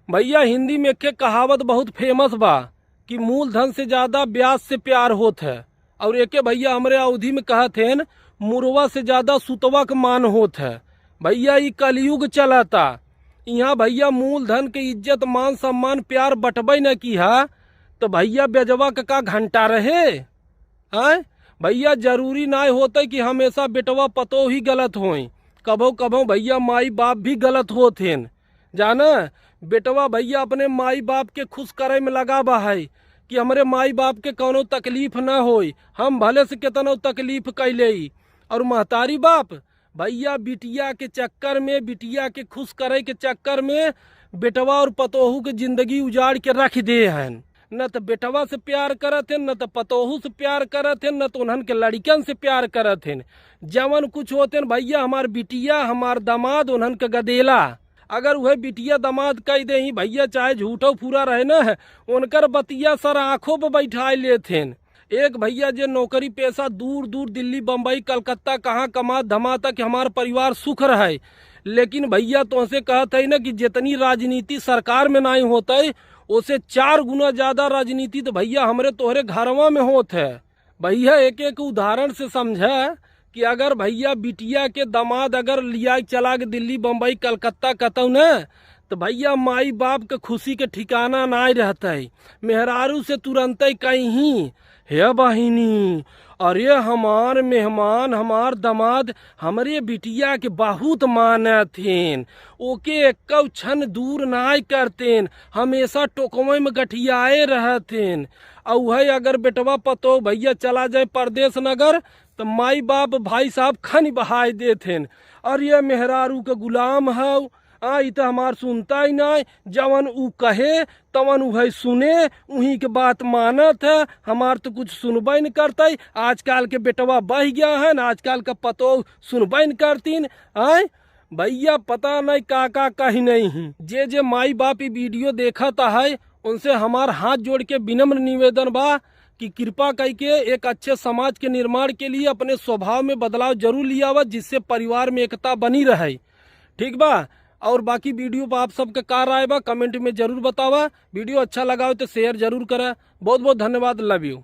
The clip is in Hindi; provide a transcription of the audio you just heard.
भैया हिंदी में के कहावत बहुत फेमस बा कि मूलधन से ज्यादा ब्याज से प्यार होत है। और एके भैया हमरे अवधि में कहत हैं मुरवा से ज्यादा सुतवा का मान होत है। भैया ये कलयुग चलाता, यहाँ भैया मूलधन के इज्जत मान सम्मान प्यार बटबे न की है तो भैया बेजवा का घंटा रहे हैं। भैया जरूरी ना होता कि हमेशा बेटवा पतो ही गलत होई, कभो कभो भैया माई बाप भी गलत होते हैं। जाना बेटवा भैया अपने माई बाप के खुश करे में लगा बा है कि हमारे माई बाप के कोनो तकलीफ ना होई, हम भले से कितनो तकलीफ कैले। और महतारी बाप भैया बिटिया के चक्कर में, बिटिया के खुश करे के चक्कर में बेटवा और पतोहू के जिंदगी उजाड़ के रख दे हैं। न तो बेटवा से प्यार करत हैं, न तो पतोहू से प्यार करत हैं, न तो उन्हन के लड़कन से प्यार करत हैं। जवन कुछ होते हैं भैया हमार बिटिया हमार दामाद उन्हन के गदेला। अगर वह बिटिया दामाद कह दे भैया चाहे झूठो पूरा रहे न, उनकर बतिया सर आंखों पर बैठा लेते हैं। एक भैया जे नौकरी पेशा दूर दूर दिल्ली बम्बई कलकत्ता कहाँ कमा धमा तक हमार परिवार सुख रहे, लेकिन भैया तुमसे कहते है ना कि जितनी राजनीति सरकार में नहीं होता है उसे 4 गुना ज्यादा राजनीति तो भैया हमरे तोहरे घरवा में होत है। भैया एक एक उदाहरण से समझा कि अगर भैया बिटिया के दामाद अगर लिया चला के दिल्ली बम्बई कलकत्ता कतौ न तो भैया माई बाप के खुशी के ठिकाना ना रहता है। मेहरारू से तुरंत कहीं हे बहिनी अरे हमार मेहमान हमार दामाद हमरे बिटिया के बहुत मानथिन, ओके एक क्षण दूर नाय करतेन, हमेशा टोकवे में गठियाए रहतेन। और वह अगर बेटवा पतो भैया चला जाए परदेश नगर तो माई बाप भाई साहब खन बहाय देतेन, अरे मेहरारू के गुलाम है इ तो हमार सुनता ही ना, जवन ऊ कहे तवन वही सुने, उही के बात मानत है, हमार तो कुछ सुनबे न करता। आजकल के बेटवा बह गया है ना, आजकल का पतो सुनबे न करतीन। भैया पता नहीं का कही नहीं। जे माई बाप वीडियो देखता है उनसे हमार हाथ जोड़ के विनम्र निवेदन बा कि कृपा करके एक अच्छे समाज के निर्माण के लिए अपने स्वभाव में बदलाव जरूर लिया हुआ, जिससे परिवार में एकता बनी रहे। ठीक बा। और बाकी वीडियो पर आप सबका का राय बा कमेंट में जरूर बतावा। वीडियो अच्छा लगा हो तो शेयर जरूर करा। बहुत बहुत धन्यवाद। Love you.